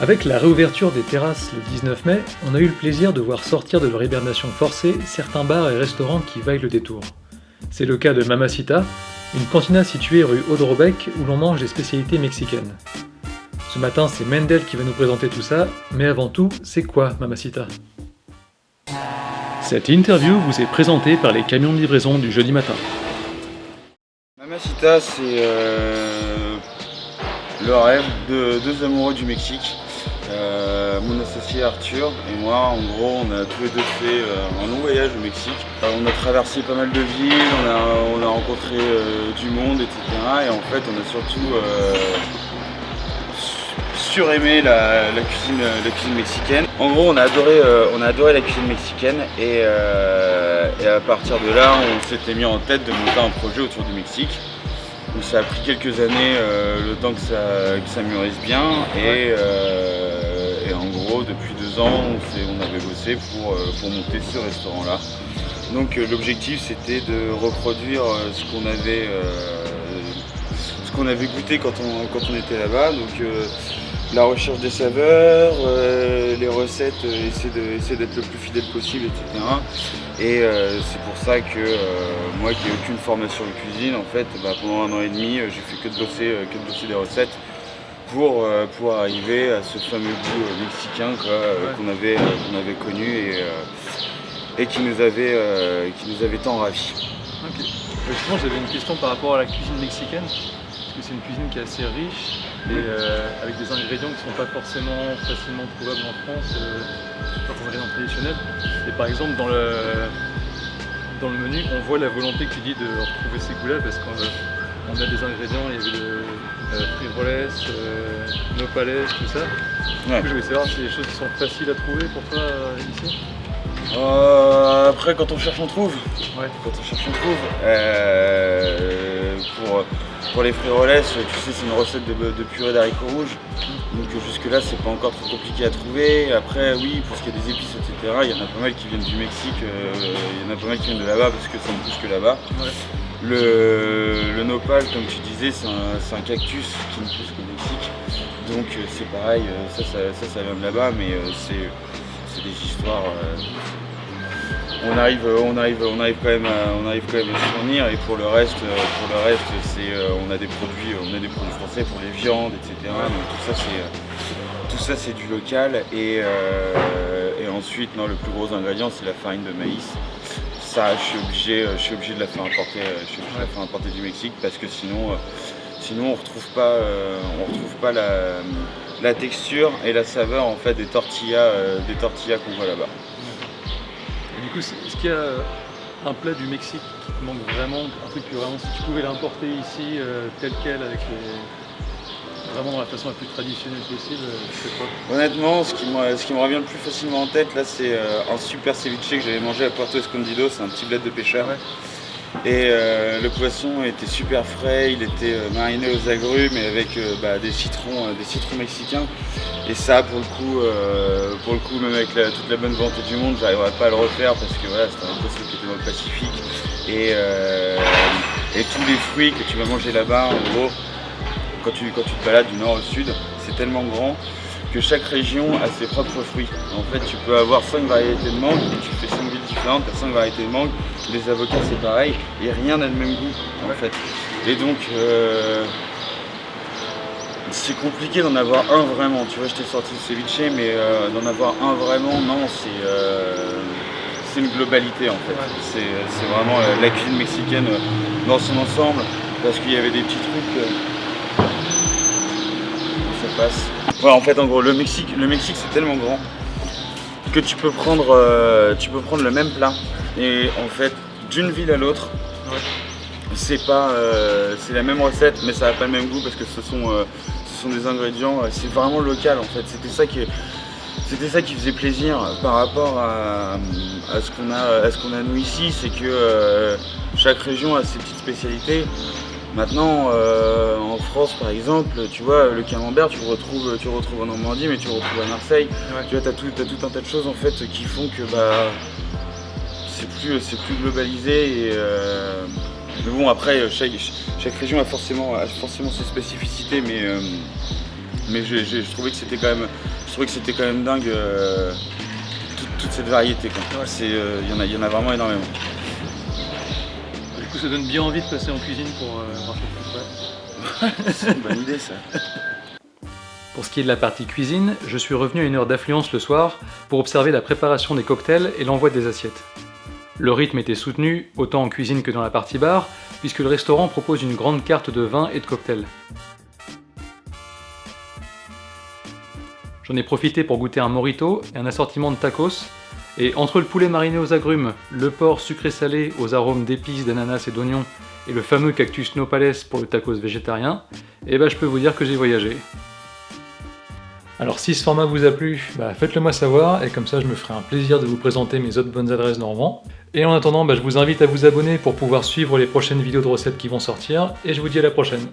Avec la réouverture des terrasses le 19 mai, on a eu le plaisir de voir sortir de leur hibernation forcée certains bars et restaurants qui vaillent le détour. C'est le cas de Mamacita, une cantina située rue Audrobec où l'on mange des spécialités mexicaines. Ce matin, c'est Mendel qui va nous présenter tout ça, mais avant tout, c'est quoi Mamacita? Cette interview vous est présentée par les camions de livraison du jeudi matin. Mamacita, c'est le rêve de deux amoureux du Mexique. Mon associé Arthur et moi, en gros, on a tous les deux fait un long voyage au Mexique. On a traversé pas mal de villes, on a rencontré du monde, etc. Et en fait, on a surtout suraimé la cuisine mexicaine. En gros, on a adoré la cuisine mexicaine et à partir de là, on s'était mis en tête de monter un projet autour du Mexique. Donc ça a pris quelques années, le temps que ça mûrisse bien et en gros depuis 2 ans on avait bossé pour monter ce restaurant-là. Donc l'objectif c'était de reproduire ce qu'on avait goûté quand on était là-bas. Donc la recherche des saveurs, les recettes, essayer d'être le plus fidèle possible, etc. Et c'est pour ça que moi qui n'ai aucune formation en cuisine, en fait, pendant 1 an et demi, j'ai fait que de bosser des recettes pour arriver à ce fameux goût mexicain qu'on avait connu et qui nous avait tant ravis. Ok. Justement, j'avais une question par rapport à la cuisine mexicaine, parce que c'est une cuisine qui est assez riche et avec des ingrédients qui ne sont pas forcément facilement trouvables en France, certains ingrédients traditionnels. Et par exemple, dans le menu, on voit la volonté que tu dis de retrouver ces goûts-là, parce qu'on a des ingrédients, il y avait le frijoles, nopales, tout ça. Ouais. Du coup, je voulais savoir si c'est des choses qui sont faciles à trouver pour toi ici. Après, quand on cherche, on trouve. Ouais. Quand on cherche, on trouve. Pour les frijoles, tu sais, c'est une recette de purée d'haricots rouges. Donc jusque-là, c'est pas encore trop compliqué à trouver. Après, oui, pour ce qui est des épices, etc., il y en a pas mal qui viennent du Mexique. Il y en a pas mal qui viennent de là-bas parce que ça ne pousse que là-bas. Ouais. Le nopal, comme tu disais, c'est un cactus qui ne pousse qu'au Mexique. Donc c'est pareil, ça vient de là-bas, mais c'est des histoires. On arrive quand même à se fournir, et pour le reste, on a des produits français pour les viandes, etc. Donc tout ça c'est du local et ensuite le plus gros ingrédient c'est la farine de maïs. Ça, je suis obligé de la faire importer du Mexique parce que sinon on retrouve pas la texture et la saveur en fait des tortillas qu'on voit là-bas. Et du coup, est-ce qu'il y a un plat du Mexique qui te manque vraiment, un truc que vraiment si tu pouvais l'importer ici tel quel, vraiment dans la façon la plus traditionnelle possible, c'est quoi? Honnêtement, ce qui me revient le plus facilement en tête là, c'est un super ceviche que j'avais mangé à Puerto Escondido. C'est un petit bled de pêcheur. Ouais. Et le poisson était super frais, il était mariné aux agrumes et avec des citrons mexicains. Et ça, pour le coup, même avec toute la bonne volonté du monde, j'arriverais pas à le refaire parce que voilà, c'était un poisson qui était dans le Pacifique. Et tous les fruits que tu vas manger là-bas, en gros, quand tu te balades du nord au sud, c'est tellement grand que chaque région a ses propres fruits. En fait, tu peux avoir 5 variétés de mangue, tu fais 5 villes différentes, tu as 5 variétés de mangue, les avocats c'est pareil, et rien n'a le même goût en fait. Et donc, c'est compliqué d'en avoir un vraiment. Tu vois, je t'ai sorti le ceviche, mais d'en avoir un vraiment, non, c'est une globalité en fait. Ouais. C'est vraiment la cuisine mexicaine dans son ensemble, parce qu'il y avait des petits trucs. Ça passe. Ouais, en fait, en gros, le Mexique c'est tellement grand que tu peux prendre le même plat et en fait d'une ville à l'autre, ouais. C'est la même recette, mais ça n'a pas le même goût parce que ce sont des ingrédients, c'est vraiment local en fait. C'était ça qui faisait plaisir par rapport à ce qu'on a nous ici, c'est que chaque région a ses petites spécialités. Maintenant, en France par exemple, tu vois, le camembert tu le retrouves en Normandie, mais tu le retrouves à Marseille. Ouais. Tu vois, t'as tout un tas de choses en fait qui font que c'est plus globalisé. Mais bon, après chaque région a forcément ses spécificités, Mais je trouvais que c'était quand même dingue toute cette variété, quoi. Il y en a vraiment énormément. Du coup, ça donne bien envie de passer en cuisine pour voir cette coupe. C'est une bonne idée, ça. Pour ce qui est de la partie cuisine, je suis revenu à une heure d'affluence le soir pour observer la préparation des cocktails et l'envoi des assiettes. Le rythme était soutenu, autant en cuisine que dans la partie bar, puisque le restaurant propose une grande carte de vins et de cocktails. J'en ai profité pour goûter un mojito et un assortiment de tacos, et entre le poulet mariné aux agrumes, le porc sucré-salé aux arômes d'épices, d'ananas et d'oignons, et le fameux cactus nopales pour le tacos végétarien, je peux vous dire que j'ai voyagé. Alors si ce format vous a plu, faites-le moi savoir, et comme ça je me ferai un plaisir de vous présenter mes autres bonnes adresses normands. Et en attendant, je vous invite à vous abonner pour pouvoir suivre les prochaines vidéos de recettes qui vont sortir, et je vous dis à la prochaine.